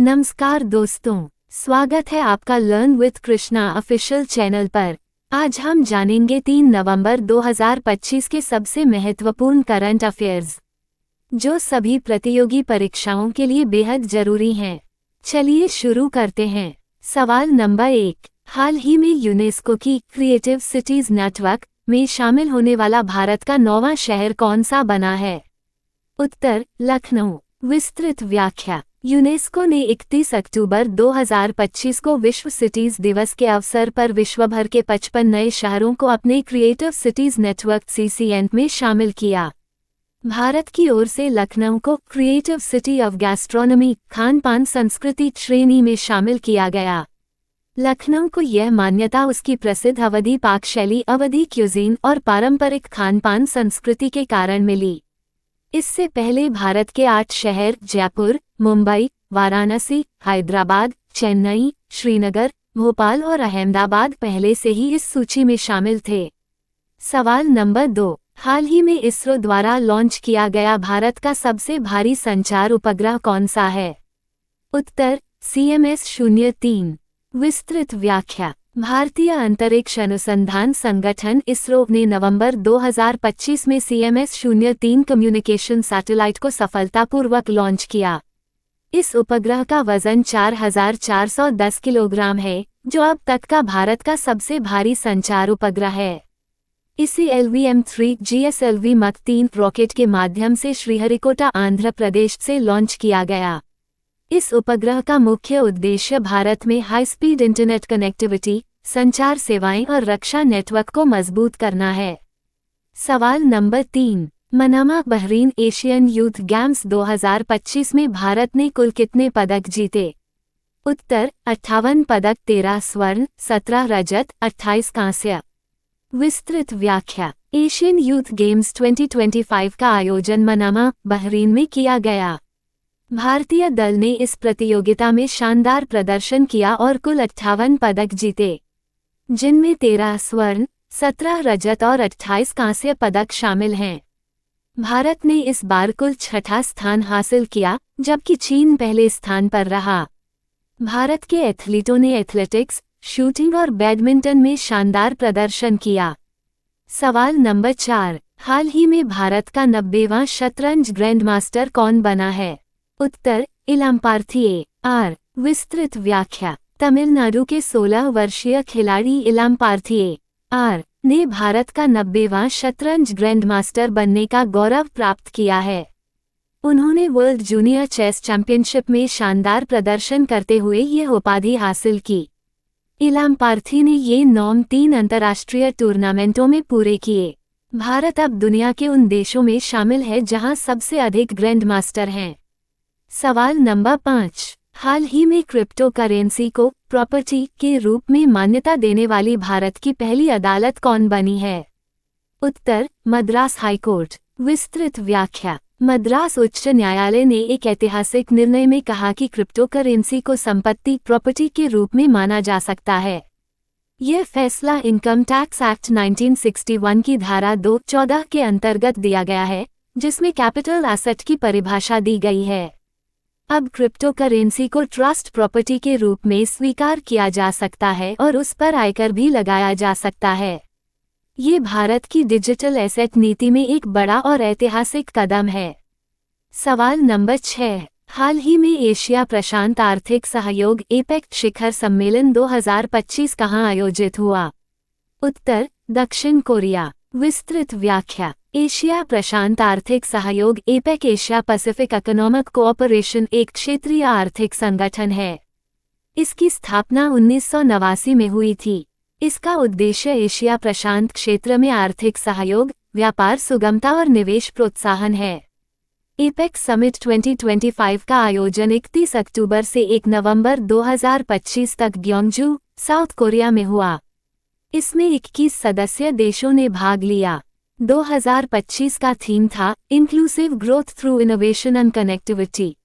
नमस्कार दोस्तों, स्वागत है आपका learn with Krishna official channel पर। आज हम जानेंगे 3 नवंबर 2025 के सबसे महत्वपूर्ण करंट अफेयर्स, जो सभी प्रतियोगी परीक्षाओं के लिए बेहद जरूरी हैं। चलिए शुरू करते हैं। सवाल नंबर 1, हाल ही में यूनेस्को की क्रिएटिव सिटीज नेटवर्क में शामिल होने वाला भारत का 9वां शहर कौन सा बना है? उत्तर, लखनऊ। विस्तृत व्याख्या। यूनेस्को ने 31 अक्टूबर 2025 को विश्व सिटीज दिवस के अवसर पर विश्वभर के 55 नए शहरों को अपने क्रिएटिव सिटीज नेटवर्क CCN में शामिल किया। भारत की ओर से लखनऊ को creative city of gastronomy Khan पान संस्कृति श्रेणी में शामिल किया गया। लखनऊ को यह मान्यता उसकी प्रसिद्ध अवधी पाक शैली, अवधी क्यूजीन और पारंपरिक खान पान संस्कृति के कारण मिली। इससे पहले भारत के 8 शहर जयपुर, मुंबई, वाराणसी, हैदराबाद, चेन्नई, श्रीनगर, भोपाल और अहमदाबाद पहले से ही इस सूची में शामिल थे। सवाल नंबर 2, हाल ही में इसरो द्वारा लॉन्च किया गया भारत का सबसे भारी संचार उपग्रह कौन सा है? उत्तर, CMS-03। विस्तृत व्याख्या। भारतीय अंतरिक्ष अनुसंधान संगठन इसरो ने नवंबर 2025 में CMS-03 कम्युनिकेशन सैटेलाइट को सफलतापूर्वक लॉन्च किया। इस उपग्रह का वजन 4410 किलोग्राम है, जो अब तक का भारत का सबसे भारी संचार उपग्रह है। इसे LVM-3 GSLV Mk 3 रॉकेट के माध्यम से श्रीहरिकोटा, आंध्र प्रदेश से लॉन्च किया गया। इस उपग्रह का मुख्य उद्देश्य भारत में हाई स्पीड इंटरनेट कनेक्टिविटी, संचार सेवाएं और रक्षा नेटवर्क को मजबूत करना है। सवाल number 3, Manama Bahrain Asian youth games 2025 में भारत ने कुल कितने पदक जीते? उत्तर, 58 पदक, 13 स्वर्ण, 17 रजत, 28 कांस्य। विस्तृत व्याख्या। एशियन यूथ गेम्स 2025 का आयोजन मनामा, बहरीन में किया गया। भारतीय दल ने इस प्रतियोगिता में शानदार प्रदर्शन किया और कुल 58 पदक जीते, जिनमें 13 स्वर्ण, 17 रजत और 28 कांस्य पदक शामिल हैं। भारत ने इस बार कुल 6ठा स्थान हासिल किया, जबकि चीन पहले स्थान पर रहा। भारत के एथलीटों ने एथलेटिक्स, शूटिंग और बैडमिंटन में शानदार प्रदर्शन किया। सवाल नंबर 4, हाल ही में भारत का 90वां शतरंज ग्रैंडमास्टर कौन बना है? उत्तर, इलामपार्थी आर। विस्तृत व्याख्या। तमिलनाडु के 16 वर्षीय खिलाड़ी इलामपार्थी आर ने भारत का 90वां शतरंज ग्रैंडमास्टर बनने का गौरव प्राप्त किया है। उन्होंने वर्ल्ड जूनियर चेस चैंपियनशिप में शानदार प्रदर्शन करते हुए यह उपाधि हासिल की। इलामपार्थी ने ये नाम 3 अंतर्राष्ट्रीय टूर्नामेंटों में पूरे किए। भारत अब दुनिया के उन देशों में शामिल है जहां सबसे अधिक ग्रैंडमास्टर हैं। सवाल नंबर 5, हाल ही में क्रिप्टो करेंसी को प्रॉपर्टी के रूप में मान्यता देने वाली भारत की पहली अदालत कौन बनी है? उत्तर, मद्रास हाईकोर्ट। विस्तृत व्याख्या। मद्रास उच्च न्यायालय ने एक ऐतिहासिक निर्णय में कहा कि क्रिप्टो करेंसी को संपत्ति प्रॉपर्टी के रूप में माना जा सकता है। यह फैसला इनकम टैक्स एक्ट 1961 की धारा 214 के अंतर्गत दिया गया है, जिसमें कैपिटल एसेट की परिभाषा दी गई है। अब क्रिप्टो करेंसी को ट्रस्ट प्रॉपर्टी के रूप में स्वीकार किया जा सकता है और उस पर आयकर भी लगाया जा सकता है। ये भारत की डिजिटल एसेट नीति में एक बड़ा और ऐतिहासिक कदम है। सवाल नंबर 6, हाल ही में एशिया प्रशांत आर्थिक सहयोग APEC शिखर सम्मेलन 2025 कहाँ आयोजित हुआ? उत्तर, दक्षिण कोरिया। विस्तृत व्याख्या। एशिया प्रशांत आर्थिक सहयोग APEC Asia Pacific economic cooperation एक क्षेत्रीय आर्थिक संगठन है। इसकी स्थापना 1989 में हुई थी। इसका उद्देश्य एशिया प्रशांत क्षेत्र में आर्थिक सहयोग, व्यापार सुगमता और निवेश प्रोत्साहन है। APEC समिट 2025 का आयोजन 31 अक्टूबर से 1 नवंबर 2025 तक ग्योंगजू, साउथ कोरिया में हुआ। इसमें 21 सदस्य देशों ने भाग लिया। 2025 का थीम था inclusive growth through innovation and connectivity.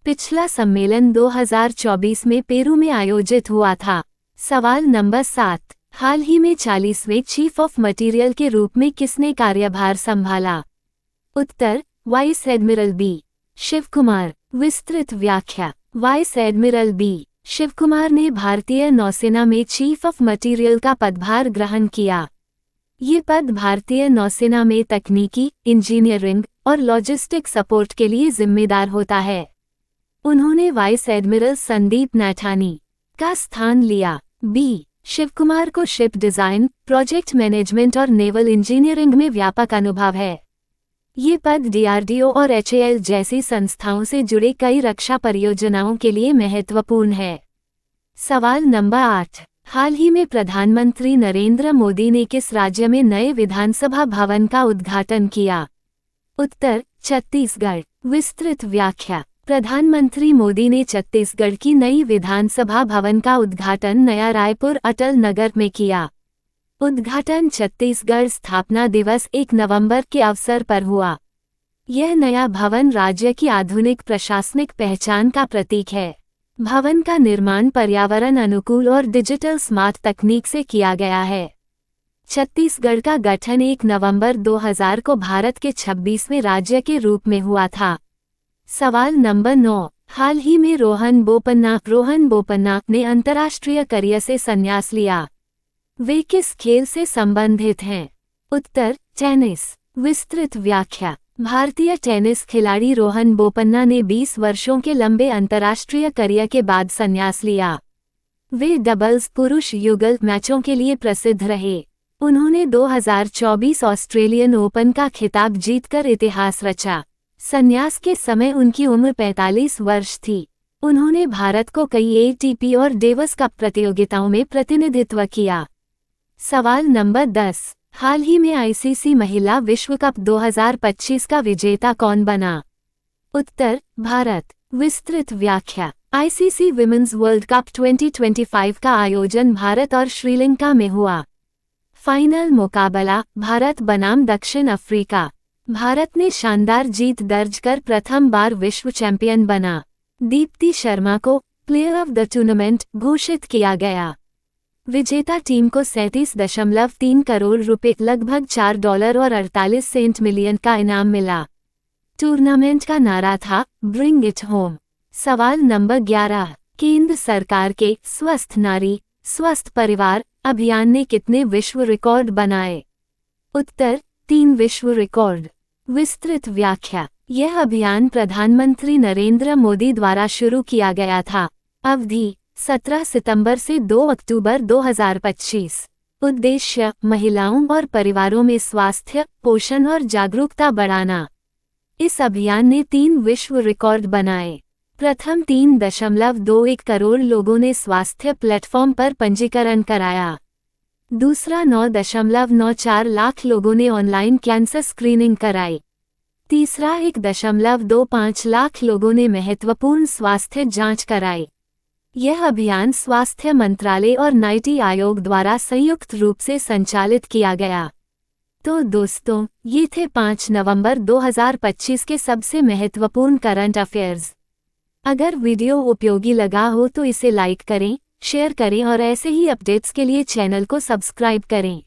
पिछला सम्मेलन 2024 में पेरू में आयोजित हुआ था। सवाल नंबर 7, हाल ही में 40वें चीफ ऑफ मटीरियल के रूप में किसने कार्यभार संभाला? उत्तर, vice admiral B. Shiv Kumar. विस्तृत व्याख्या। वाइस एडमिरल बी शिवकुमार ने भारतीय नौसेना में चीफ ऑफ मटीरियल का पदभार ग्रहण किया। ये पद भारतीय नौसेना में तकनीकी, इंजीनियरिंग और लॉजिस्टिक सपोर्ट के लिए जिम्मेदार होता है। उन्होंने वाइस एडमिरल संदीप नैठानी का स्थान लिया। बी शिवकुमार को शिप डिजाइन, प्रोजेक्ट मैनेजमेंट और नेवल इंजीनियरिंग में व्यापक अनुभव है। ये पद डीआरडीओ और एचएएल जैसी संस्थाओं से जुड़े कई रक्षा परियोजनाओं के लिए महत्वपूर्ण है। सवाल नंबर 8। हाल ही में प्रधानमंत्री नरेंद्र मोदी ने किस राज्य में नए विधानसभा भवन का उद्घाटन किया? उत्तर, छत्तीसगढ़। विस्तृत व्याख्या। प्रधानमंत्री मोदी ने छत्तीसगढ़ की नई विधानसभा भवन का उद्घाटन नया रायपुर अटल नगर में किया। उद्घाटन छत्तीसगढ़ स्थापना दिवस 1 नवंबर के अवसर पर हुआ। यह नया भवन राज्य की आधुनिक प्रशासनिक पहचान का प्रतीक है। भवन का निर्माण पर्यावरण अनुकूल और डिजिटल स्मार्ट तकनीक से किया गया है। छत्तीसगढ़ का गठन 1 नवंबर 2000 को भारत के 26वें राज्य के रूप में हुआ था। सवाल नंबर 9। हाल ही में रोहन बोपन्ना ने अंतर्राष्ट्रीय करियर से संन्यास लिया। वे किस खेल से संबंधित हैं? उत्तर, टेनिस। विस्तृत व्याख्या। भारतीय टेनिस खिलाड़ी रोहन बोपन्ना ने 20 वर्षों के लंबे अंतर्राष्ट्रीय करियर के बाद संन्यास लिया। वे डबल्स पुरुष युगल मैचों के लिए प्रसिद्ध रहे। उन्होंने 2024 ऑस्ट्रेलियन ओपन का खिताब जीतकर इतिहास रचा। संन्यास के समय उनकी उम्र 45 वर्ष थी। उन्होंने भारत को कई एटीपी और डेविस कप प्रतियोगिताओं में प्रतिनिधित्व किया। सवाल नंबर 10। हाल ही में आईसीसी महिला विश्व कप 2025 का विजेता कौन बना? उत्तर, भारत। विस्तृत व्याख्या। आईसीसी विमेंस वर्ल्ड कप 2025 का आयोजन भारत और श्रीलंका में हुआ। फाइनल मुकाबला भारत बनाम दक्षिण अफ्रीका। भारत ने शानदार जीत दर्ज कर प्रथम बार विश्व चैंपियन बना। दीप्ति शर्मा को प्लेयर ऑफ द टूर्नामेंट घोषित किया गया। विजेता टीम को 37.3 करोड़ रुपए लगभग $4 और 48 सेंट मिलियन का इनाम मिला। टूर्नामेंट का नारा था ब्रिंग इट होम। सवाल नंबर 11। केंद्र सरकार के स्वस्थ नारी स्वस्थ परिवार अभियान ने कितने विश्व रिकॉर्ड बनाए? उत्तर, 3 विश्व रिकॉर्ड। विस्तृत व्याख्या। यह अभियान प्रधानमंत्री नरेंद्र मोदी द्वारा शुरू किया गया था। अवधि 17 सितंबर से 2 अक्टूबर 2025। उद्देश्य महिलाओं और परिवारों में स्वास्थ्य, पोषण और जागरूकता बढ़ाना। इस अभियान ने 3 विश्व रिकॉर्ड बनाए। प्रथम 3.21 करोड़ लोगों ने स्वास्थ्य प्लेटफॉर्म पर पंजीकरण कराया। दूसरा 9.94 लाख लोगों ने ऑनलाइन कैंसर स्क्रीनिंग कराई। तीसरा 1.25 लाख लोगों ने महत्वपूर्ण स्वास्थ्य जांच कराई। यह अभियान स्वास्थ्य मंत्रालय और नीति आयोग द्वारा संयुक्त रूप से संचालित किया गया। तो दोस्तों, ये थे 5 नवंबर 2025 के सबसे महत्वपूर्ण करंट अफेयर्स। अगर वीडियो उपयोगी लगा हो तो इसे लाइक करें, शेयर करें और ऐसे ही अपडेट्स के लिए चैनल को सब्सक्राइब करें।